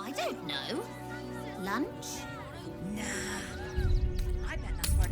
I don't know. Lunch? Nah. I bet that's where...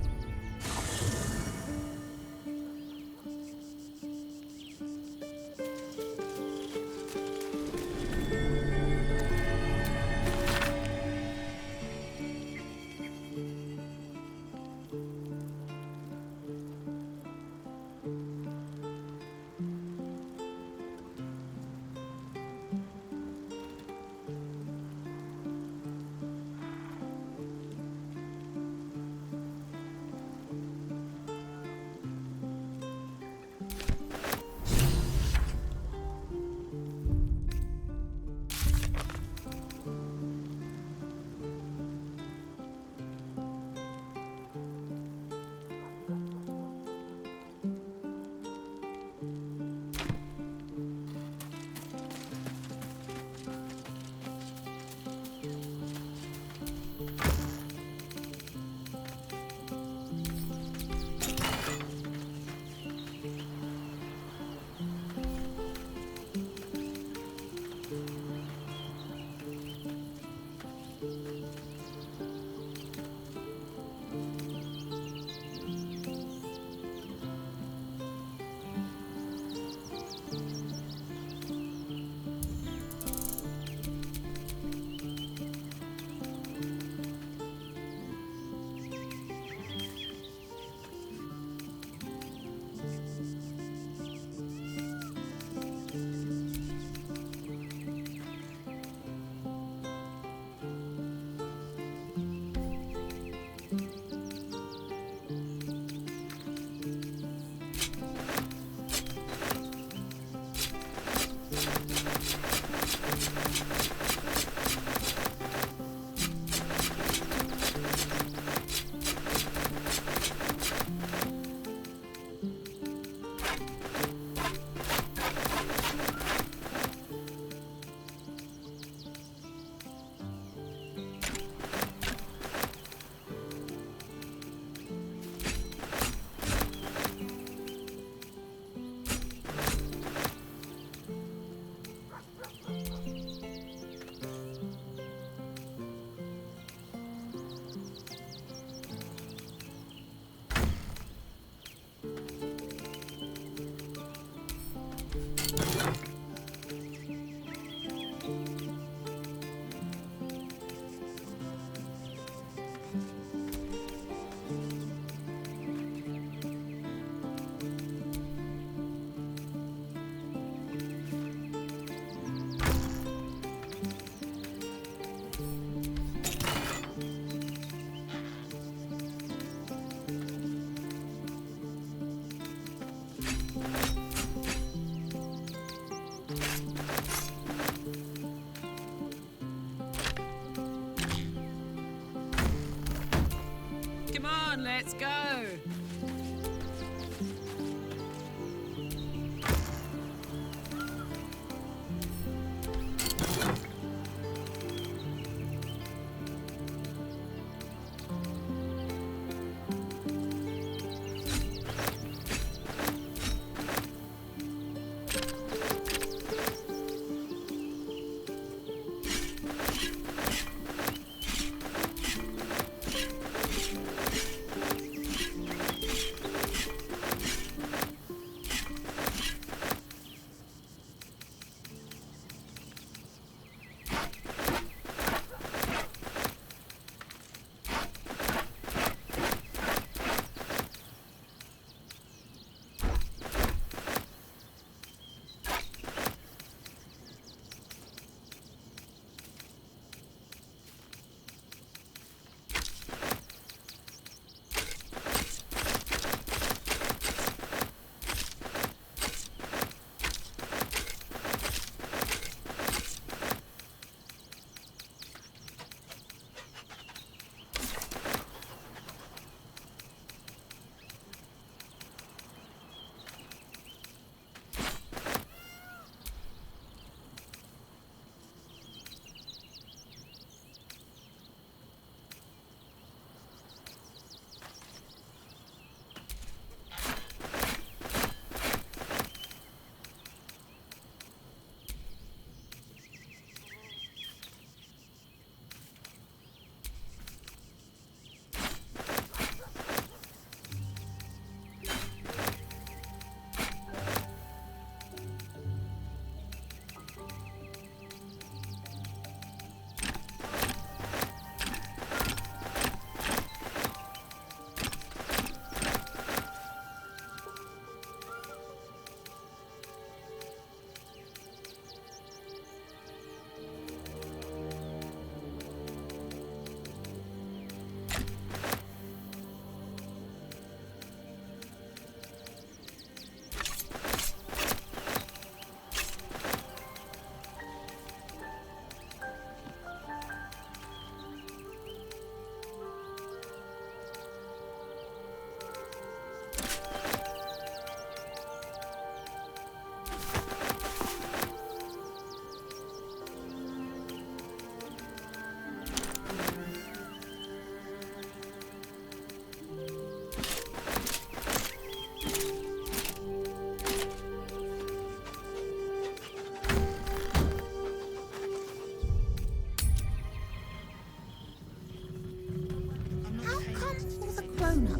Come on, let's go.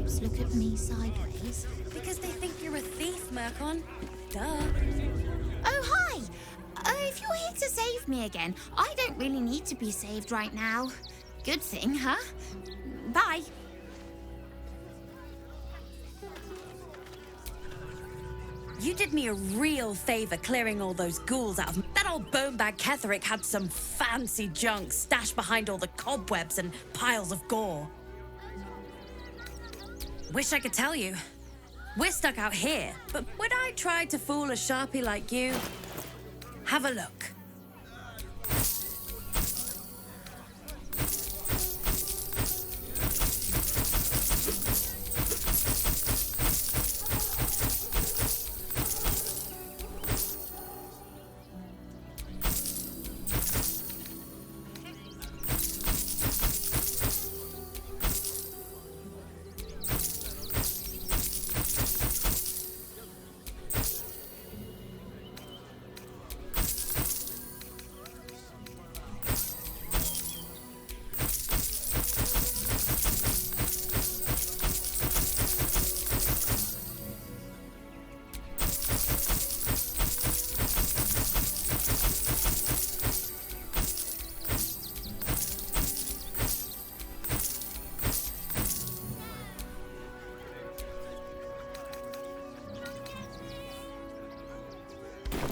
cops look at me sideways? Because they think you're a thief, Mercon. Duh. Oh, hi! If you're here to save me again, I don't really need to be saved right now. Good thing, huh? Bye. You did me a real favor clearing all those ghouls out of... That old bonebag Ketherick had some fancy junk stashed behind all the cobwebs and piles of gore. Wish I could tell you. We're stuck out here, but when I tried to fool a Sharpie like you, have a look.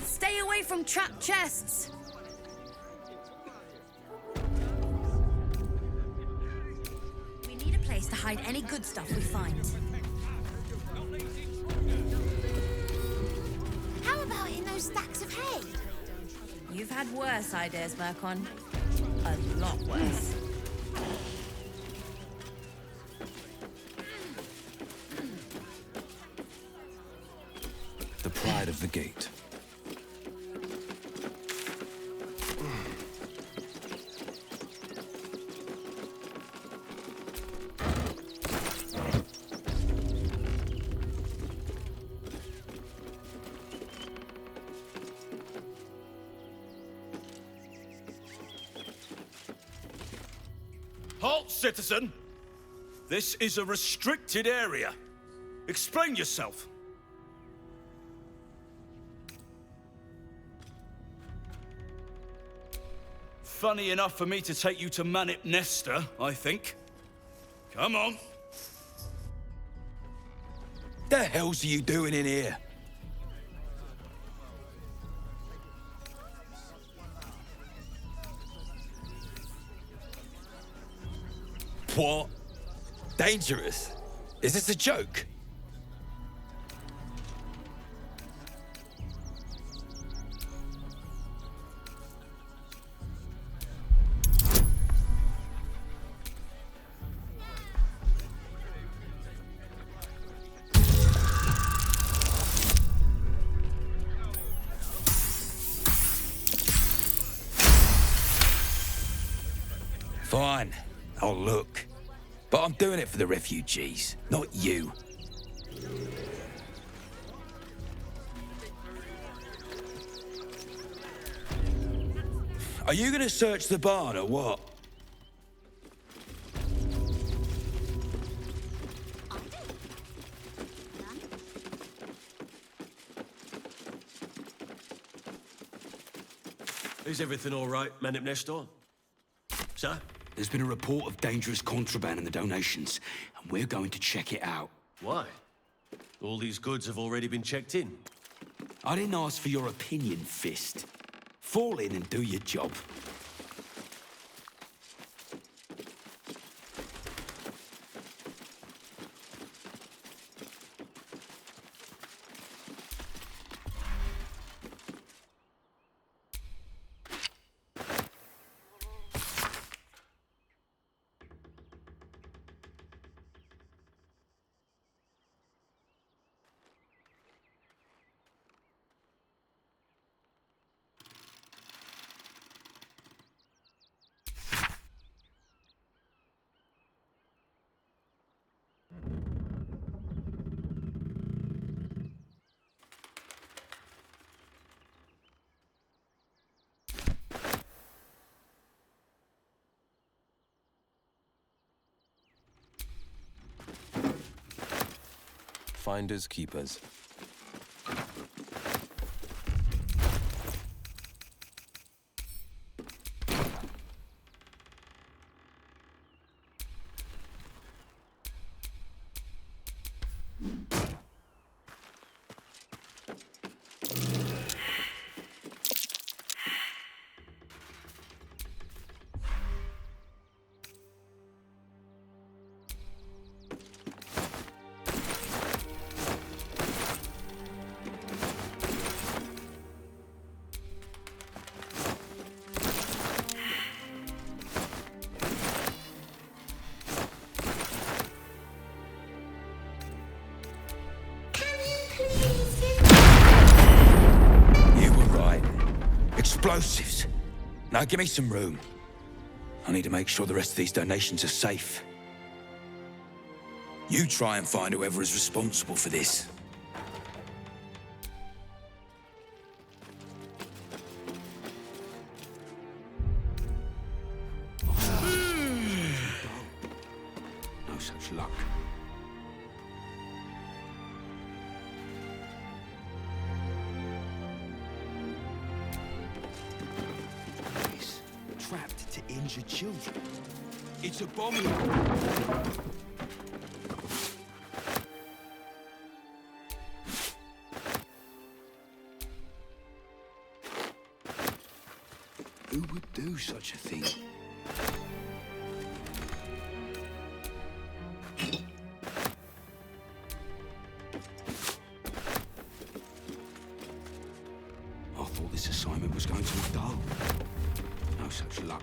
Stay away from trapped chests! We need a place to hide any good stuff we find. How about in those stacks of hay? You've had worse ideas, Mercon. A lot worse. The pride of the gate. Halt, citizen! This is a restricted area. Explain yourself. Funny enough for me to take you to Manip Nesta, I think. Come on. The hell's are you doing in here? What? Dangerous? Is this a joke? Fine, I'll look. But I'm doing it for the refugees, not you. Are you gonna search the barn or what? Is everything all right, Manip Nestor? Sir? There's been a report of dangerous contraband in the donations, and we're going to check it out. Why? All these goods have already been checked in. I didn't ask for your opinion, Fist. Fall in and do your job. finders keepers. You were right. Explosives. Now give me some room. I need to make sure the rest of these donations are safe. You try and find whoever is responsible for this. No such luck. Trapped to injure children. It's abominable. Who would do such a thing? I thought this assignment was going to be dull. No such luck.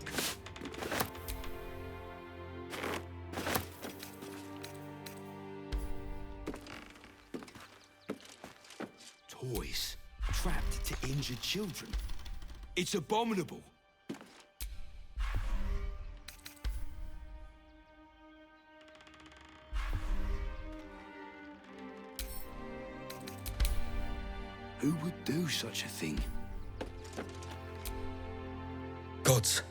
Toys trapped to injure children. It's abominable. Who would do such a thing? Gods,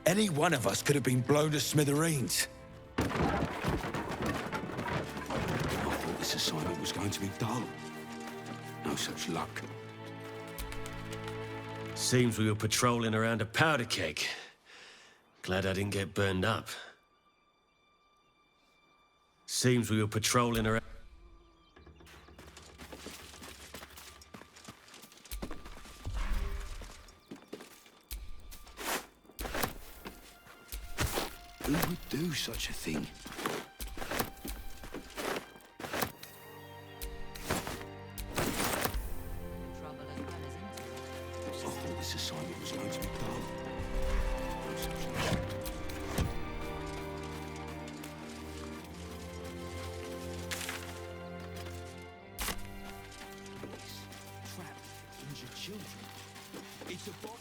any one of us could have been blown to smithereens. I thought this assignment was going to be dull. No such luck. Seems we were patrolling around a powder keg. Glad I didn't get burned up. Seems we were patrolling around... Who would do such a thing? I thought this assignment was going to be dull. No such luck. Trapped, injured children. It's a bomb.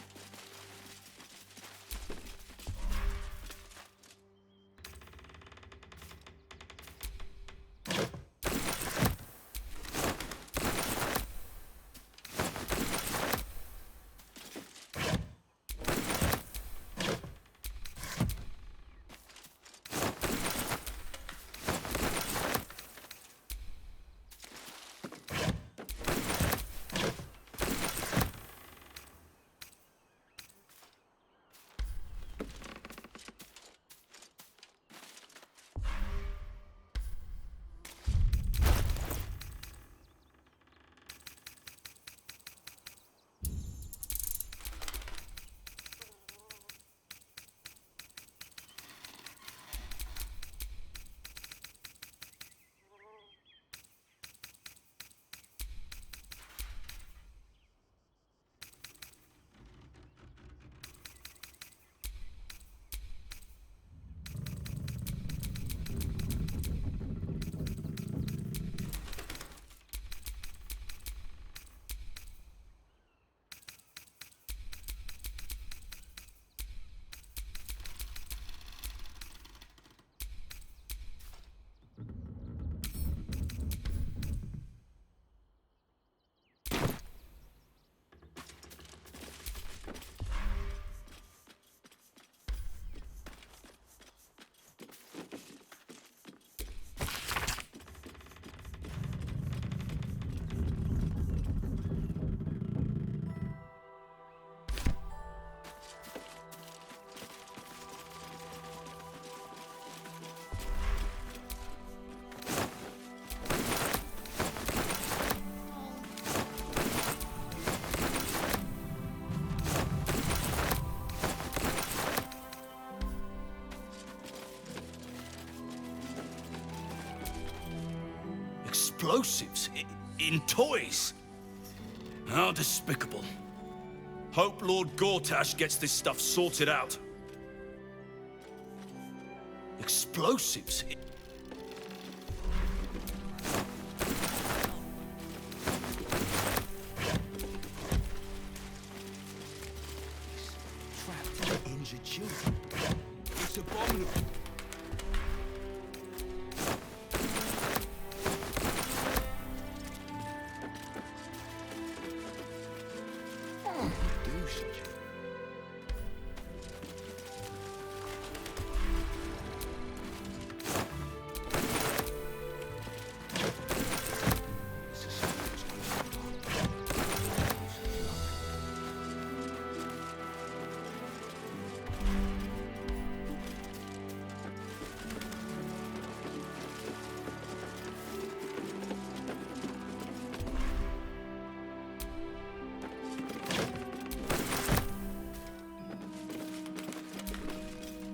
Explosives in toys? How despicable. Hope Lord Gortash gets this stuff sorted out. Explosives? Trapped injured children. It's abominable.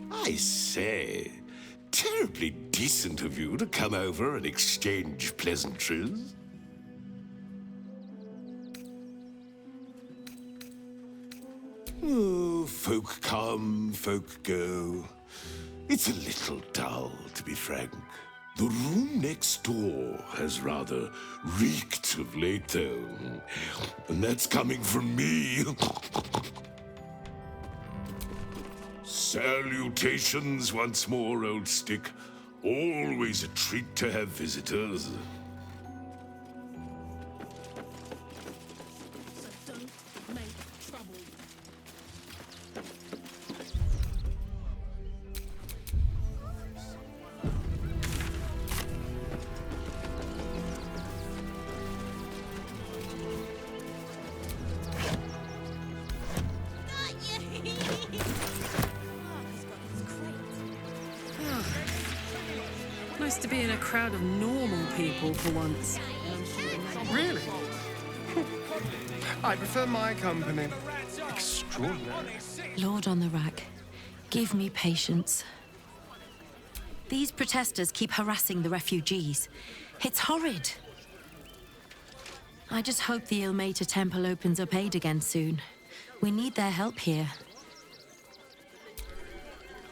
I say, terribly decent of you to come over and exchange pleasantries. Oh, folk come, folk go. It's a little dull, to be frank. The room next door has rather reeked of late, though. And that's coming from me. Salutations once more, old stick. Always a treat to have visitors. Nice to be in a crowd of normal people for once. Really? I prefer my company. Extraordinary. Lord on the rack, give me patience. These protesters keep harassing the refugees. It's horrid. I just hope the Ilmater Temple opens up aid again soon. We need their help here.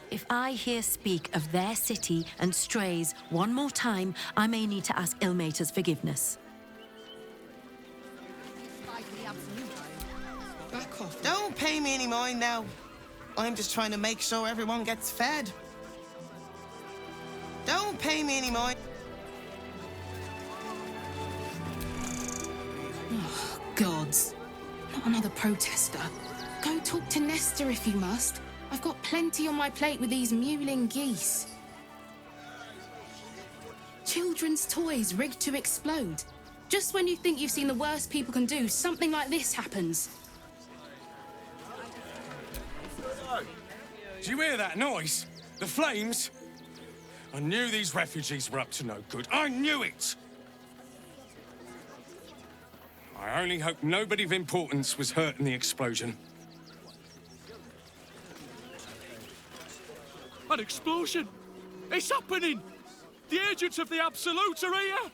If I hear speak of their city and strays one more time, I may need to ask Ilmater's forgiveness. Back off. Don't pay me any mind now. I'm just trying to make sure everyone gets fed. Don't pay me any mind. Oh, gods. Not another protester. Go talk to Nestor if you must. I've got plenty on my plate with these mewling geese. Children's toys rigged to explode. Just when you think you've seen the worst people can do, something like this happens. Do you hear that noise? The flames? I knew these refugees were up to no good. I knew it! I only hope nobody of importance was hurt in the explosion. An explosion! It's happening! The agents of the Absolute are here!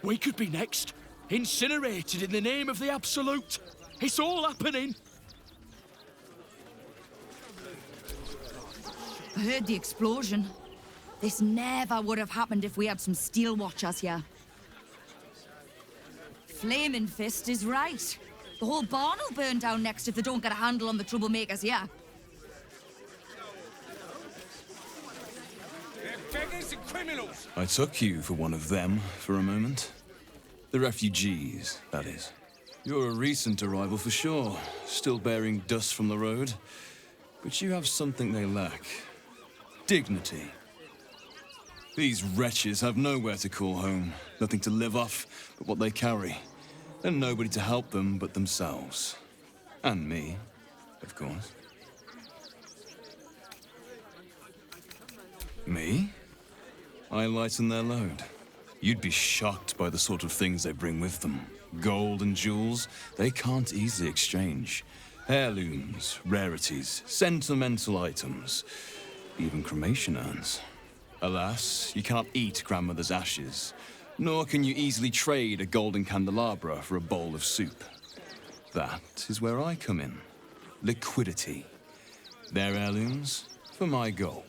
We could be next. Incinerated in the name of the Absolute. It's all happening. I heard the explosion. This never would have happened if we had some steel watchers here. Flaming Fist is right. The whole barn will burn down next if they don't get a handle on the troublemakers here. Beggars and criminals! I took you for one of them for a moment. The refugees, that is. You're a recent arrival for sure, still bearing dust from the road. But you have something they lack. Dignity. These wretches have nowhere to call home, nothing to live off but what they carry, and nobody to help them but themselves. And me, of course. Me? I lighten their load. You'd be shocked by the sort of things they bring with them. Gold and jewels, they can't easily exchange. Heirlooms, rarities, sentimental items, even cremation urns. Alas, you cannot eat grandmother's ashes, nor can you easily trade a golden candelabra for a bowl of soup. That is where I come in. Liquidity. Their heirlooms for my gold.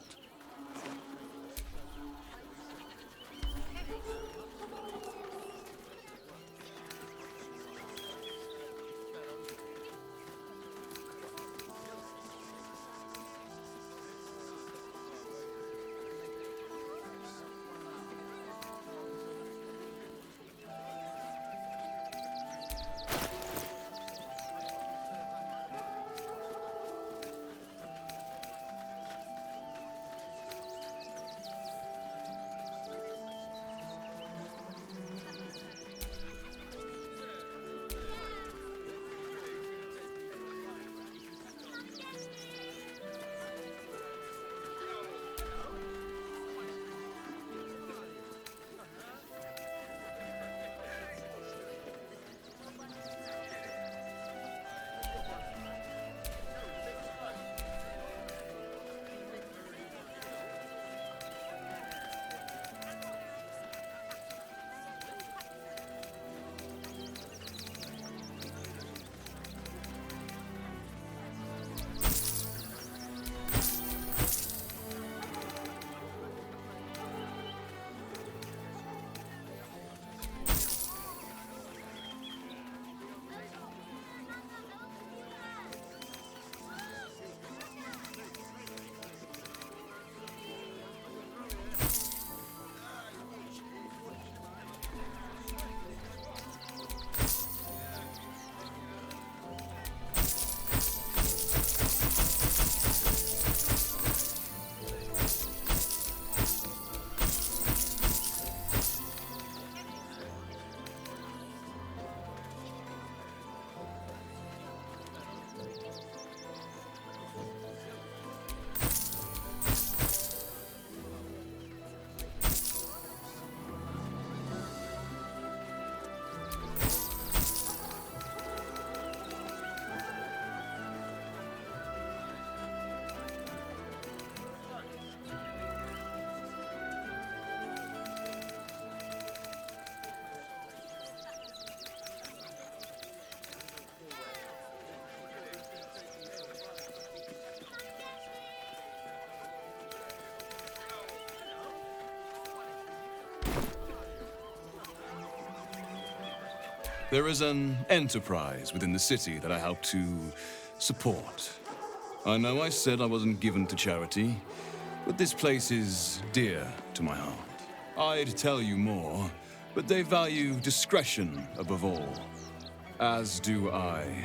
There is an enterprise within the city that I help to support. I know I said I wasn't given to charity, but this place is dear to my heart. I'd tell you more, but they value discretion above all, as do I.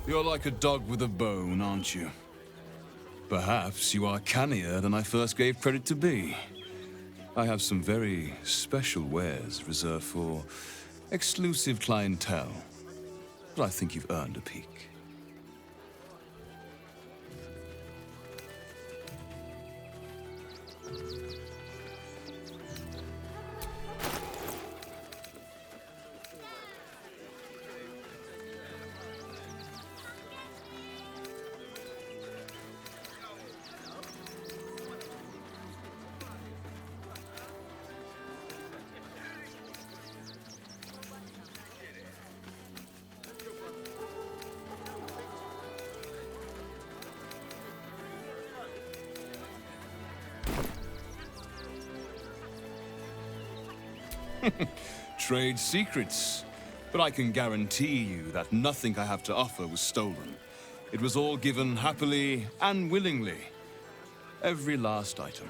You're like a dog with a bone, aren't you? Perhaps you are cannier than I first gave credit to be. I have some very special wares reserved for exclusive clientele, but I think you've earned a peek. Trade secrets. But I can guarantee you that nothing I have to offer was stolen. It was all given happily and willingly. Every last item.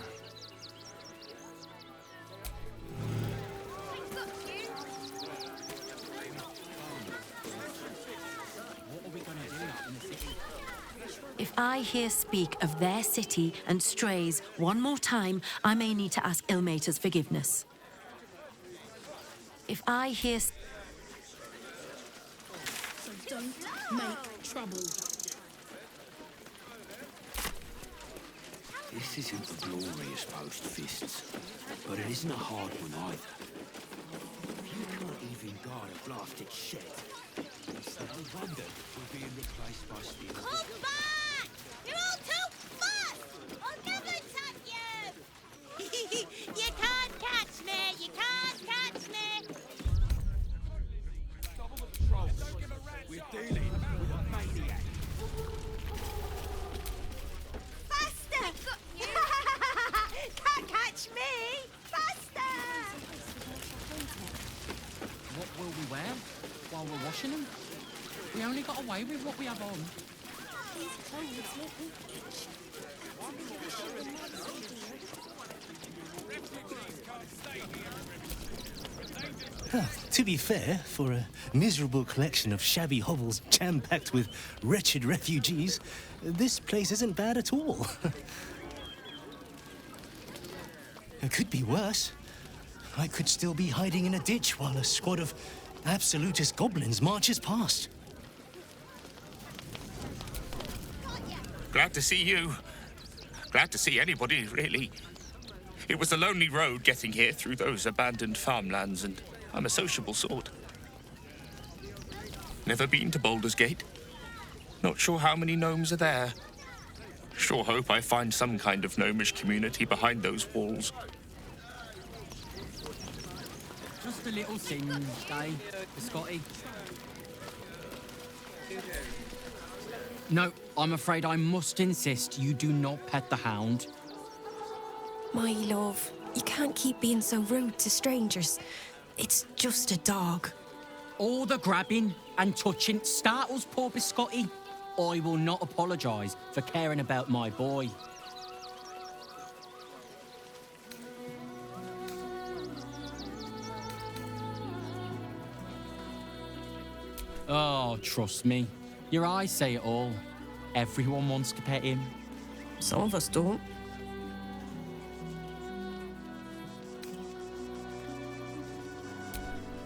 If I hear speak of their city and strays one more time, I may need to ask Ilmater's forgiveness. If I hear... So don't make trouble. This isn't the glorious post-fists, but it isn't a hard one either. If you can't even guard a blasted shed, it's no wonder we're being replaced by steel. Come back! You're all too fast! I'll never touch you! You can't catch me! You can't catch me! Double the patrols. We're dealing with a maniac. Faster! Can't catch me! Faster! What will we wear while we're washing them? We only got away with what we have on. These clothes make me itch. To be fair, for a miserable collection of shabby hovels jam-packed with wretched refugees, this place isn't bad at all. It could be worse. I could still be hiding in a ditch while a squad of absolutist goblins marches past. Glad to see you. Glad to see anybody, really. It was a lonely road getting here through those abandoned farmlands, and I'm a sociable sort. Never been to Baldur's Gate. Not sure how many gnomes are there. Sure hope I find some kind of gnomish community behind those walls. Just a little singe, eh, Scotty? No, I'm afraid I must insist you do not pet the hound. My love, you can't keep being so rude to strangers. It's just a dog. All the grabbing and touching startles poor Biscotti. I will not apologise for caring about my boy. Oh, trust me. Your eyes say it all. Everyone wants to pet him. Some of us don't.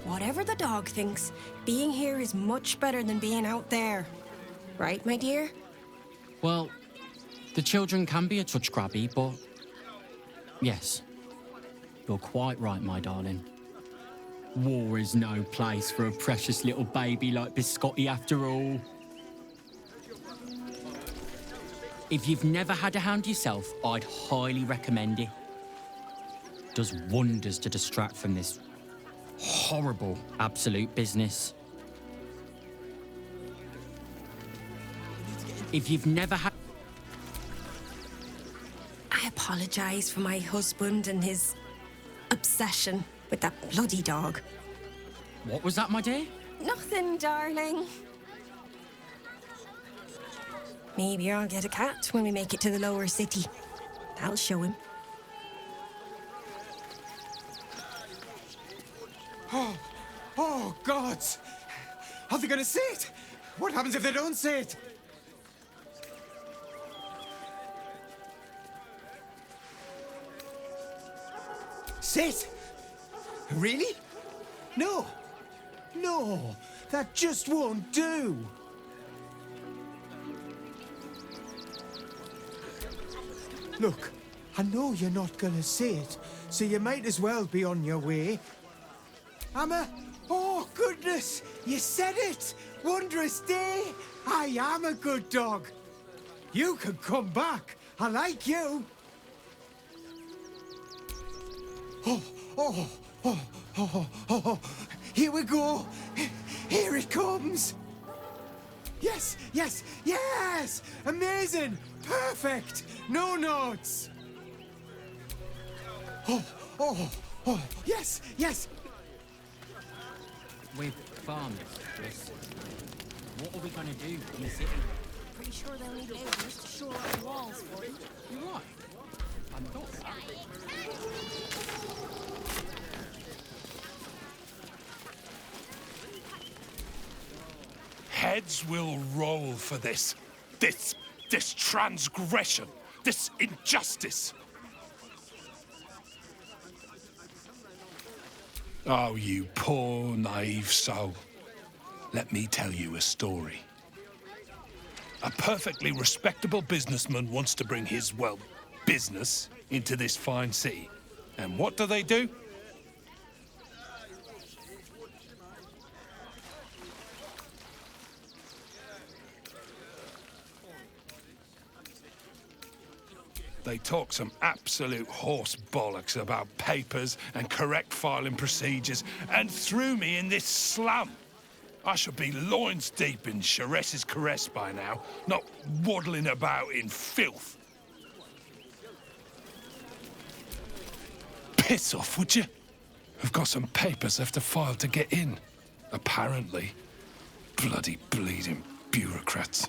Whatever the dog thinks, being here is much better than being out there. Right, my dear? Well, the children can be a touch grabby, but... Yes. You're quite right, my darling. War is no place for a precious little baby like Biscotti after all. If you've never had a hound yourself, I'd highly recommend it. Does wonders to distract from this horrible absolute business. If you've never had... I apologise for my husband and his obsession with that bloody dog. What was that, my dear? Nothing, darling. Maybe I'll get a cat when we make it to the lower city. I'll show him. Oh, gods! Are they gonna see it? What happens if they don't see it? Sit! Really? No! No! That just won't do! Look, I know you're not gonna see it, so you might as well be on your way. Oh, goodness! You said it! Wondrous day! I am a good dog. You can come back. I like you. Oh. Here we go. Here it comes. Yes! Amazing! Perfect! No notes! Oh. Yes! With farmers, Chris. What are we going to do in the city? Pretty sure they'll need laborers to shore up the walls for you. You're right. I thought that. Heads will roll for this. This transgression. This injustice. Oh, you poor, naive soul. Let me tell you a story. A perfectly respectable businessman wants to bring his, well, business into this fine city. And what do? They talk some absolute horse bollocks about papers and correct filing procedures and threw me in this slum. I should be loins deep in Chares's caress by now, not waddling about in filth. Piss off, would you? I've got some papers left to file to get in. Apparently. Bloody bleeding bureaucrats.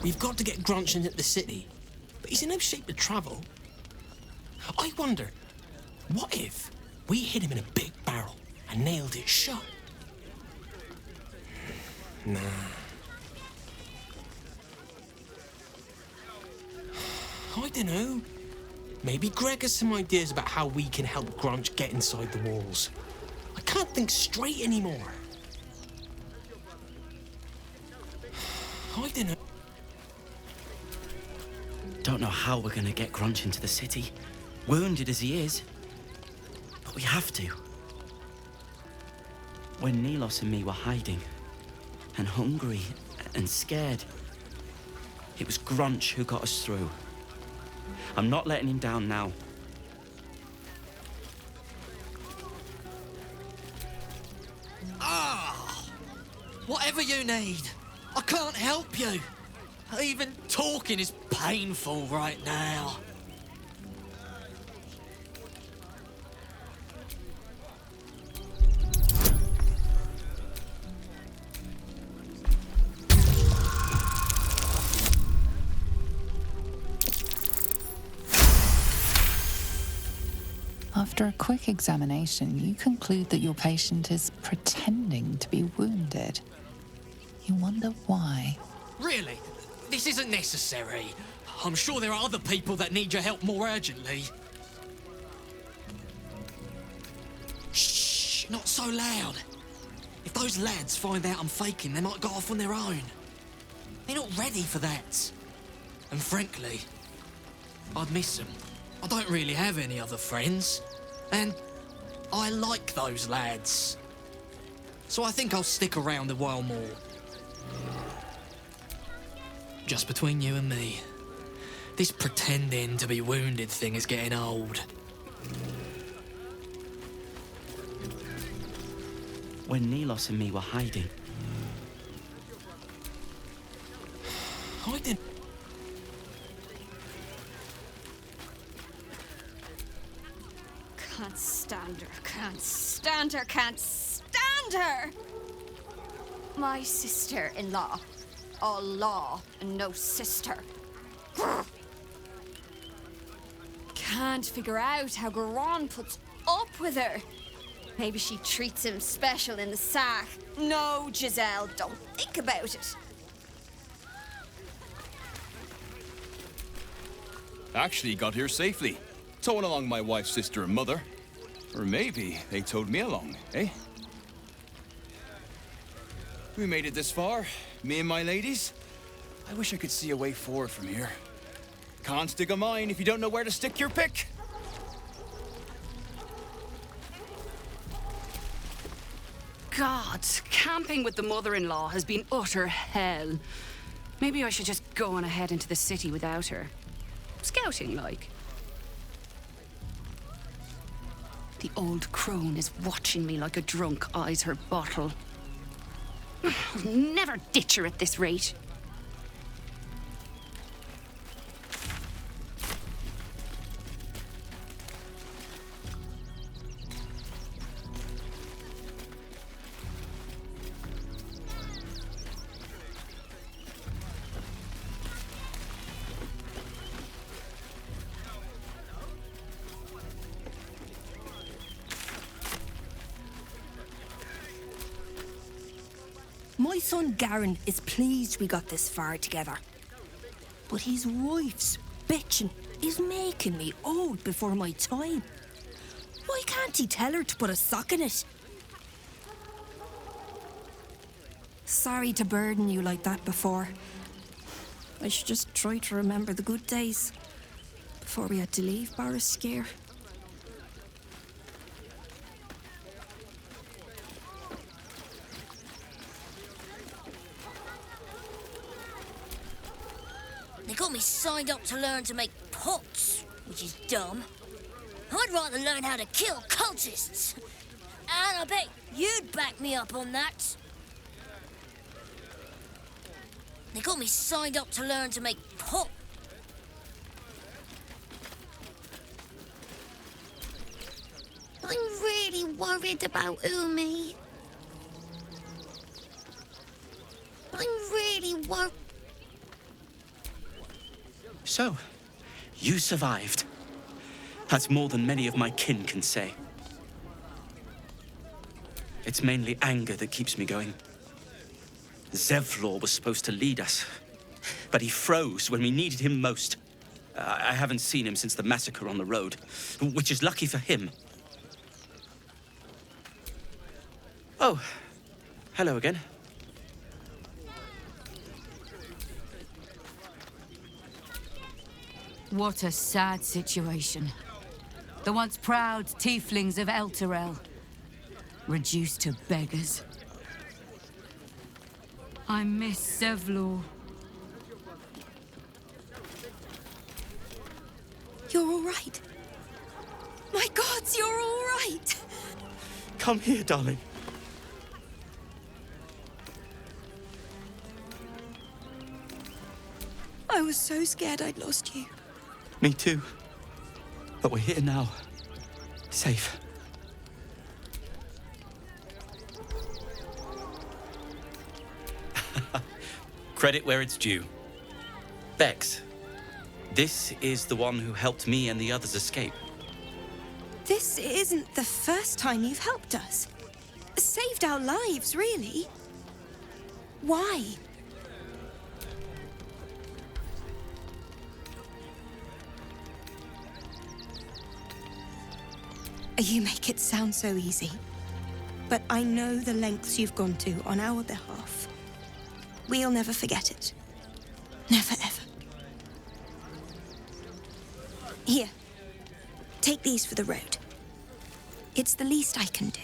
We've got to get Grunch into the city, but he's in no shape to travel. I wonder, what if we hid him in a big barrel and nailed it shut? Nah. I don't know. Maybe Greg has some ideas about how we can help Grunch get inside the walls. I can't think straight anymore. I don't know. Don't know how we're gonna get Grunch into the city, wounded as he is. But we have to. When Nilos and me were hiding, and hungry and scared, it was Grunch who got us through. I'm not letting him down now. Whatever you need, I can't help you. Even talking is painful right now. After a quick examination, you conclude that your patient is pretending to be wounded. You wonder why. Really? This isn't necessary. I'm sure there are other people that need your help more urgently. Shh, not so loud. If those lads find out I'm faking, they might go off on their own. They're not ready for that. And frankly, I'd miss them. I don't really have any other friends. And I like those lads. So I think I'll stick around a while more. Just between you and me, this pretending to be wounded thing is getting old. When Nilos and me were hiding, I didn't. Can't stand her, can't stand her, can't stand her! My sister-in-law. All law and no sister. Can't figure out how Garon puts up with her. Maybe she treats him special in the sack. No, Giselle, don't think about it. Actually got here safely. Towing along my wife's sister and mother. Or maybe they towed me along, eh? We made it this far, me and my ladies. I wish I could see a way forward from here. Can't stick a mine if you don't know where to stick your pick. God, camping with the mother-in-law has been utter hell. Maybe I should just go on ahead into the city without her. Scouting, like. The old crone is watching me like a drunk eyes her bottle. I'll never ditch her at this rate. My son Garen is pleased we got this far together. But his wife's bitching is making me old before my time. Why can't he tell her to put a sock in it? Sorry to burden you like that before. I should just try to remember the good days before we had to leave Barriscare. They got me signed up to learn to make pots, which is dumb. I'd rather learn how to kill cultists. And I bet you'd back me up on that. They got me signed up to learn to make pot. I'm really worried about Umi. I'm really worried. So, you survived. That's more than many of my kin can say. It's mainly anger that keeps me going. Zevlor was supposed to lead us, but he froze when we needed him most. I haven't seen him since the massacre on the road, which is lucky for him. Oh, hello again. What a sad situation. The once proud tieflings of Elturel, reduced to beggars. I miss Zevlor. You're all right. My gods, you're all right. Come here, darling. I was so scared I'd lost you. Me too. But we're here now. Safe. Credit where it's due. Bex, this is the one who helped me and the others escape. This isn't the first time you've helped us. Saved our lives, really. Why? You make it sound so easy. But I know the lengths you've gone to on our behalf. We'll never forget it. Never, ever. Here. Take these for the road. It's the least I can do.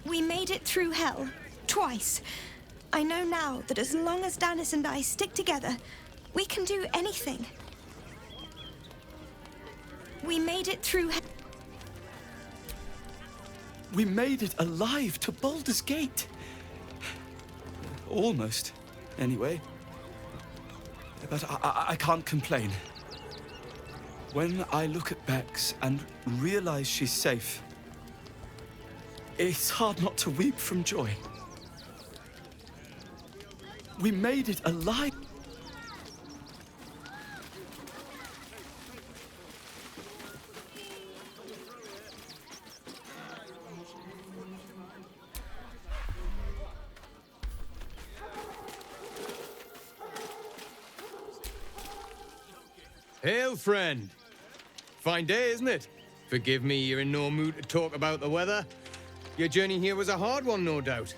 We made it through hell, twice. I know now that as long as Danis and I stick together, we can do anything. We made it through hell. We made it alive to Baldur's Gate. Almost, anyway. But I can't complain. When I look at Bex and realize she's safe, it's hard not to weep from joy. We made it alive. Hail, friend. Fine day, isn't it? Forgive me, you're in no mood to talk about the weather. Your journey here was a hard one, no doubt.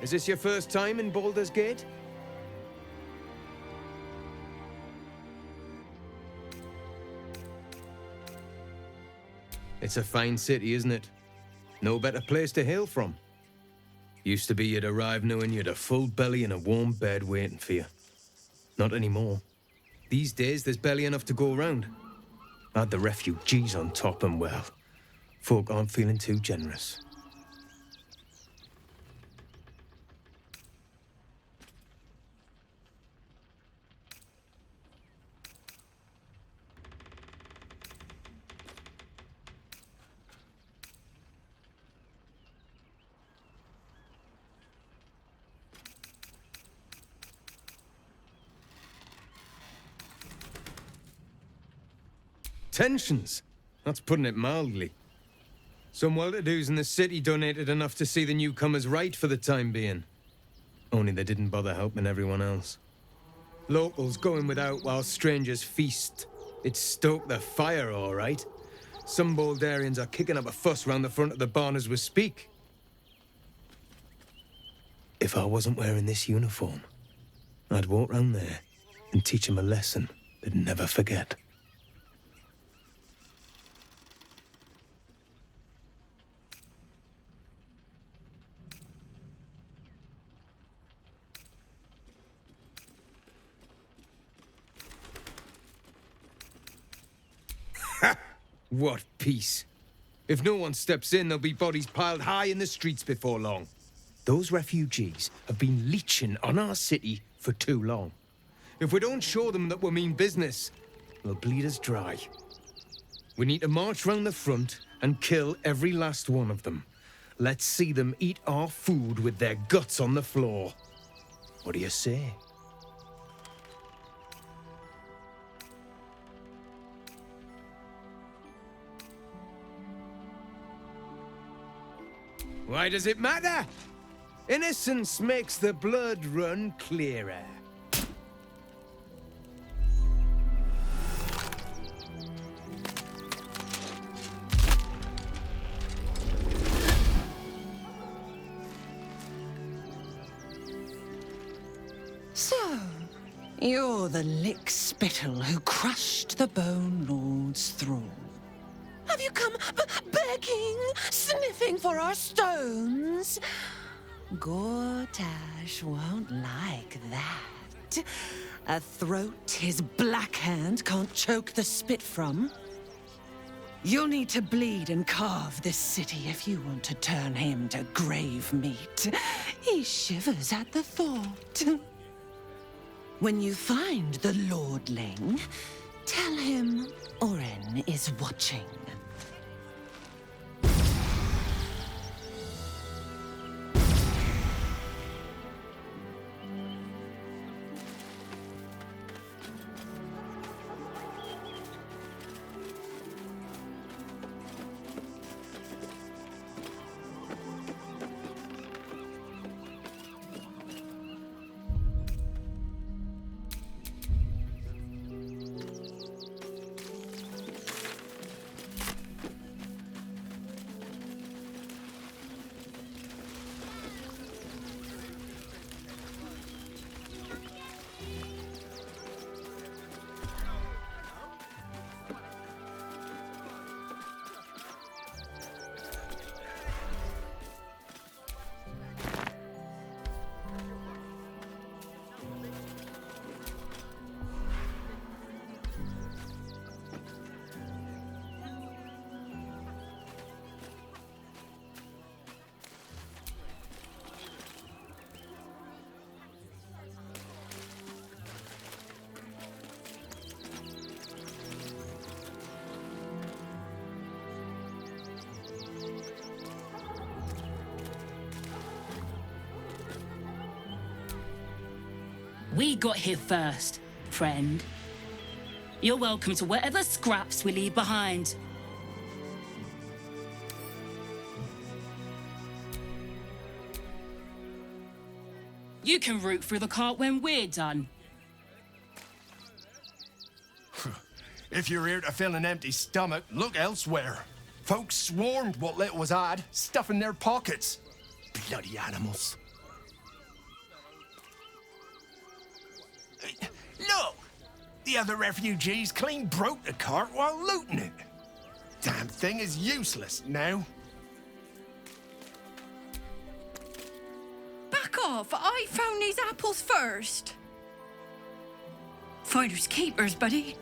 Is this your first time in Baldur's Gate? It's a fine city, isn't it? No better place to hail from. Used to be you'd arrive knowing you'd a full belly and a warm bed waiting for you. Not anymore. These days, there's barely enough to go around. Add the refugees on top and, well, folk aren't feeling too generous. tensions. That's putting it mildly. Some well-to-dos in the city donated enough to see the newcomers right for the time being. Only they didn't bother helping everyone else. Locals going without while strangers feast. It stoked the fire, all right. Some Baldurians are kicking up a fuss round the front of the barn as we speak. If I wasn't wearing this uniform, I'd walk round there and teach him a lesson they'd never forget. What peace. If no one steps in, there'll be bodies piled high in the streets before long. Those refugees have been leeching on our city for too long. If we don't show them that we mean business, they'll bleed us dry. We need to march round the front and kill every last one of them. Let's see them eat our food with their guts on the floor. What do you say? Why does it matter? Innocence makes the blood run clearer. So, you're the lick-spittle who crushed the Bone Lord's thrall. Have you come begging, sniffing for our stones? Gortash won't like that. A throat his black hand can't choke the spit from. You'll need to bleed and carve this city if you want to turn him to grave meat. He shivers at the thought. When you find the Lordling, tell him Oren is watching. We got here first, friend. You're welcome to whatever scraps we leave behind. You can root through the cart when we're done. If you're here to fill an empty stomach, look elsewhere. Folks swarmed what little was had, stuffing their pockets. Bloody animals. Look! The other refugees clean broke the cart while looting it. Damn thing is useless now. Back off! I found these apples first. Finders keepers, buddy.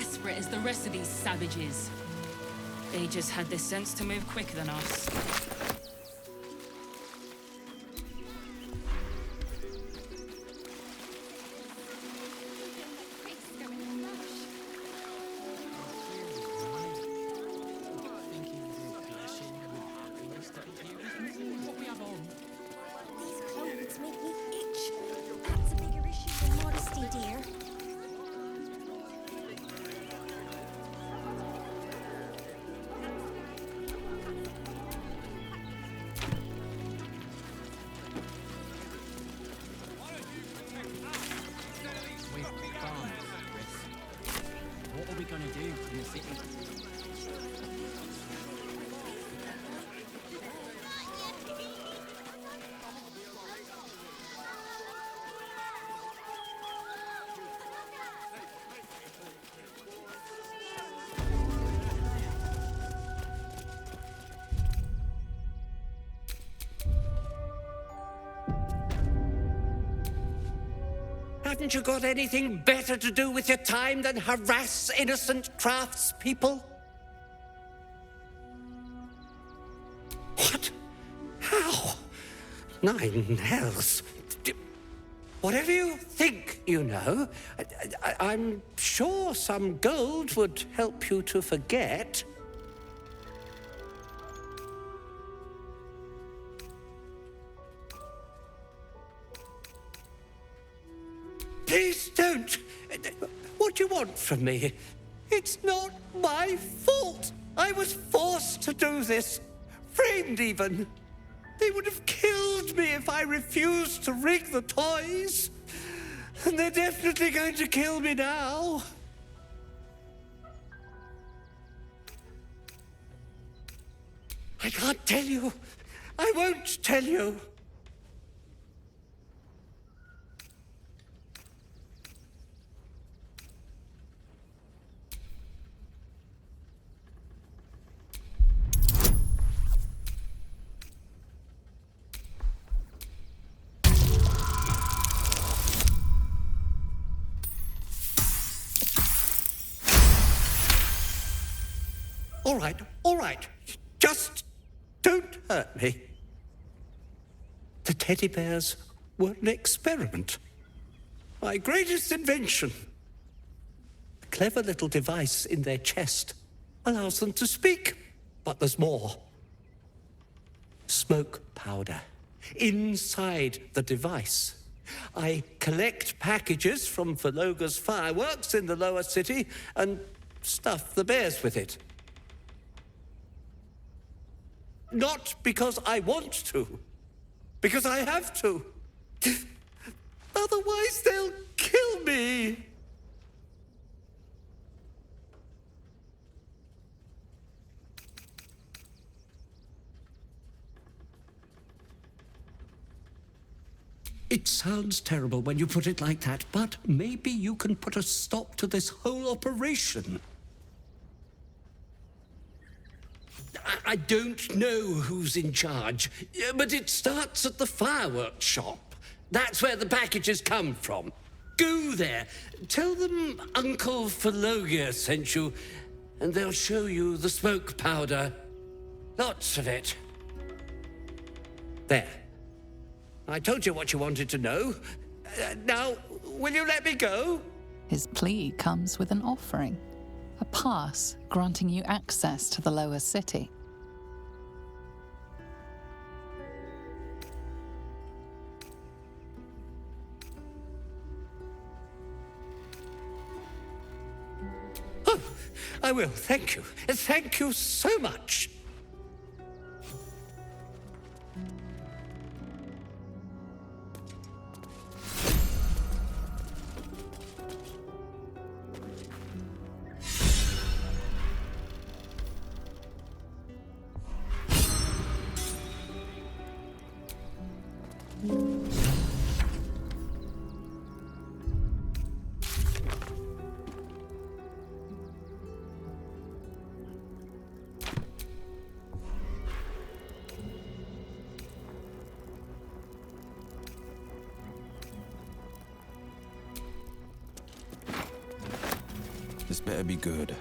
desperate as the rest of these savages. They just had the sense to move quicker than us. These clothes make me itch. That's a bigger issue than modesty, dear. What are we gonna do in the city? Haven't you got anything better to do with your time than harass innocent craftspeople? What? How? Nine hells. Whatever you think, you know, I'm sure some gold would help you to forget. Please don't. What do you want from me? It's not my fault. I was forced to do this. Framed even. They would have killed me if I refused to rig the toys. And they're definitely going to kill me now. I can't tell you. I won't tell you. All right. Just don't hurt me. The teddy bears were an experiment. My greatest invention. A clever little device in their chest allows them to speak. But there's more. Smoke powder. Inside the device. I collect packages from Verloga's fireworks in the lower city and stuff the bears with it. Not because I want to, because I have to. Otherwise, they'll kill me. It sounds terrible when you put it like that, but maybe you can put a stop to this whole operation. I don't know who's in charge, but it starts at the fireworks shop. That's where the packages come from. Go there. Tell them Uncle Verloga sent you, and they'll show you the smoke powder. Lots of it. There. I told you what you wanted to know. Now, will you let me go? His plea comes with an offering. A pass granting you access to the lower city. Oh, I will. Thank you. Thank you so much. better be good.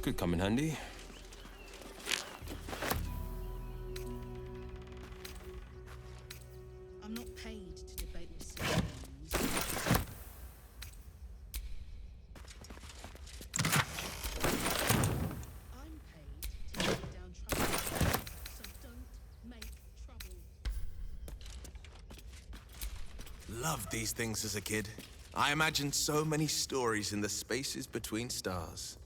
Could come in handy. I'm not paid to debate with civilians. I'm paid to take down trouble, so don't make trouble. Loved these things as a kid. I imagined so many stories in the spaces between stars.